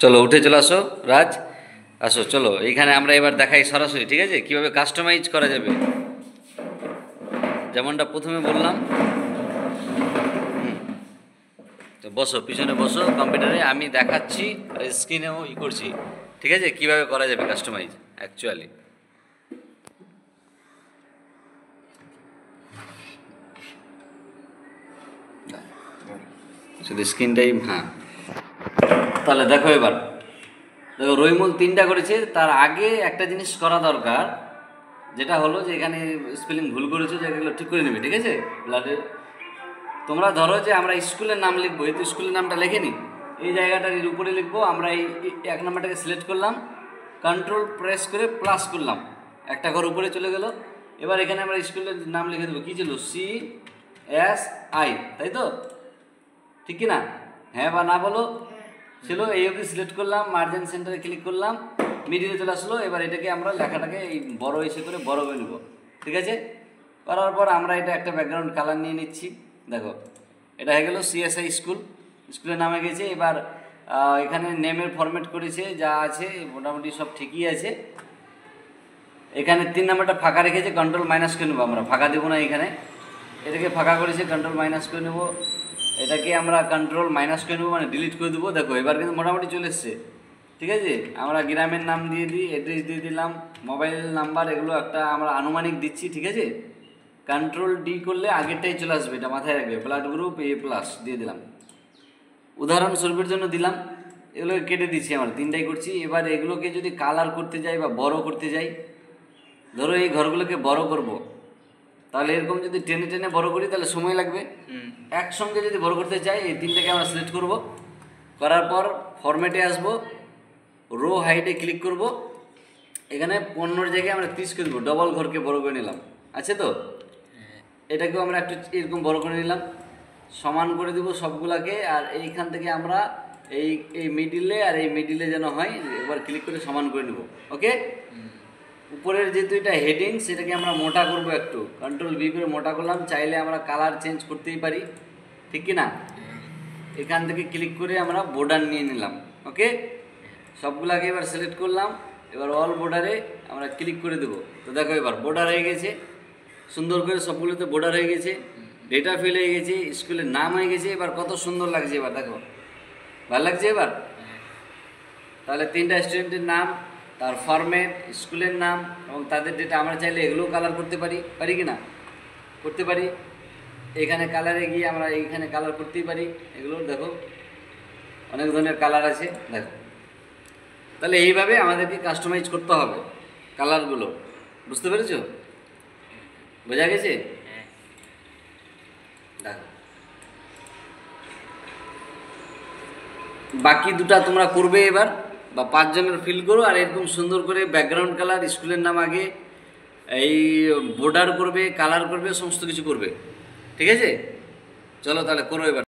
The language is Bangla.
চলো উঠে চলে আসো রাজ, আসো চলো এইখানে আমরা এবার দেখাই সরাসরি, ঠিক আছে, কীভাবে কাস্টমাইজ করা যাবে। যেমনটা প্রথমে বললাম, তো বসো পিছনে বসো কম্পিউটারে, আমি দেখাচ্ছি স্ক্রিনেও করছি, ঠিক আছে, কীভাবে করা যাবে কাস্টমাইজ অ্যাকচুয়ালি। শুধু স্ক্রিনটাই, হ্যাঁ তাহলে দেখো এবার, দেখো রইমুল 3টা করেছে, তার আগে একটা জিনিস করা দরকার, যেটা হলো যে এখানে স্পেলিং ভুল করেছো, যেগুলো ঠিক করে নেবে, ঠিক আছে। ব্লাডের তোমরা ধরো যে আমরা স্কুলের নাম লিখবো, এই তো স্কুলের নামটা লেখে নি, এই জায়গাটার এর উপরে লিখবো, আমরা এই 1 নাম্বারটাকে সিলেক্ট করলাম, কন্ট্রোল প্রেস করে প্লাস করলাম, একটা ঘর উপরে চলে গেল। এবার এখানে আমরা স্কুলের নাম লিখে দেবো, কী ছিল, CSI, তাই তো, ঠিক কি না, হ্যাঁ বা না বলো, ছিল। এই অবধি সিলেক্ট করলাম, মার্জিন সেন্টারে ক্লিক করলাম, মিডিলে চলে আসলো। এবার এটাকে আমরা লেখাটাকে এই বড় এসে করে বড় করে নেব, ঠিক আছে। করার পর আমরা এটা একটা ব্যাকগ্রাউন্ড কালার নিয়ে নিচ্ছি, দেখো এটা হয়ে গেল CSI স্কুল, স্কুলের নামে গেছে। এবার এখানে নেমের ফরম্যাট করেছে, যা আছে মোটামুটি সব ঠিকই আছে। এখানে 3 নাম্বারটা ফাঁকা রেখেছে, কন্ট্রোল মাইনাস করে নেবো, আমরা ফাঁকা দেবো না, এখানে এটাকে ফাঁকা করেছে, কন্ট্রোল মাইনাস করে নেবো, এটাকে আমরা কন্ট্রোল মাইনাস করে নেবো, মানে ডিলিট করে দেবো। দেখো এবার কিন্তু মোটামুটি চলে এসছে, ঠিক আছে। আমরা গ্রামের নাম দিয়ে দিই, অ্যাড্রেস দিয়ে দিলাম, মোবাইল নাম্বার, এগুলো একটা আমরা আনুমানিক দিচ্ছি, ঠিক আছে। কন্ট্রোল ডি করলে আগেরটাই চলে আসবে, এটা মাথায় রাখবে। ব্লাড গ্রুপ A+ দিয়ে দিলাম, উদাহরণস্বরূপের জন্য দিলাম। এগুলোকে কেটে দিচ্ছি, আমরা 3টাই করছি। এবার এগুলোকে যদি কালার করতে যাই বা বড় করতে যাই, ধরো এই ঘরগুলোকে বড় করব, তাহলে এরকম যদি টেনে টেনে বড় করি তাহলে সময় লাগবে। একসঙ্গে যদি বড় করতে চাই, এই 3টাকে আমরা সিলেক্ট করব, করার পর ফরম্যাটে আসব, রো হাইটে ক্লিক করব, এখানে 15 জায়গায় আমরা 30 করে দেবো, ডবল ঘরকে বড় করে নিলাম, আছে তো। এটাকেও আমরা একটু এরকম বড় করে নিলাম, সমান করে দেবো সবগুলাকে। আর এইখান থেকে আমরা এই এই মিডিলে আর এই মিডিলে যেন হয়, এবার ক্লিক করে সমান করে নেব, ওকে। উপরের যেহেতু এটা হেডিং, সেটাকে আমরা মোটা করব একটু, কন্ট্রোল V করে মোটা করলাম। চাইলে আমরা কালার চেঞ্জ করতেই পারি, ঠিক কি না। এখান থেকে ক্লিক করে আমরা বর্ডার নিয়ে নিলাম, ওকে। সবগুলাকে এবার সিলেক্ট করলাম, এবার অল বর্ডারে আমরা ক্লিক করে দেবো। তো দেখো এবার বর্ডার হয়ে গেছে, সুন্দর করে সবগুলোতে বর্ডার হয়ে গেছে, ডেটা ফিল হয়ে গেছে, স্কুলের নাম হয়ে গেছে। এবার কত সুন্দর লাগছে, এবার দেখো ভালো লাগছে এবার। তাহলে 3টা স্টুডেন্টের নাম, তার ফরম্যাট, স্কুলের নাম এবং তাদের ডেটা, আমরা চাইলে এগুলোও কালার করতে পারি, পারি কি না, করতে পারি। এখানে কালারে গিয়ে আমরা এইখানে কালার করতেই পারি, এগুলো দেখো অনেক ধরনের কালার আছে, দেখো। তাহলে এইভাবে আমাদেরকে কাস্টমাইজ করতে হবে কালারগুলো, বুঝতে পেরেছো, বোঝা গেছে। দেখো বাকি দুটা তোমরা করবে এবার, বা 5 জনের ফিল করো, আর এরকম সুন্দর করে ব্যাকগ্রাউন্ড কালার, স্কুলের নাম আগে, এই বর্ডার করবে, কালার করবে, সমস্ত কিছু করবে, ঠিক আছে। চলো তাহলে করো এবার।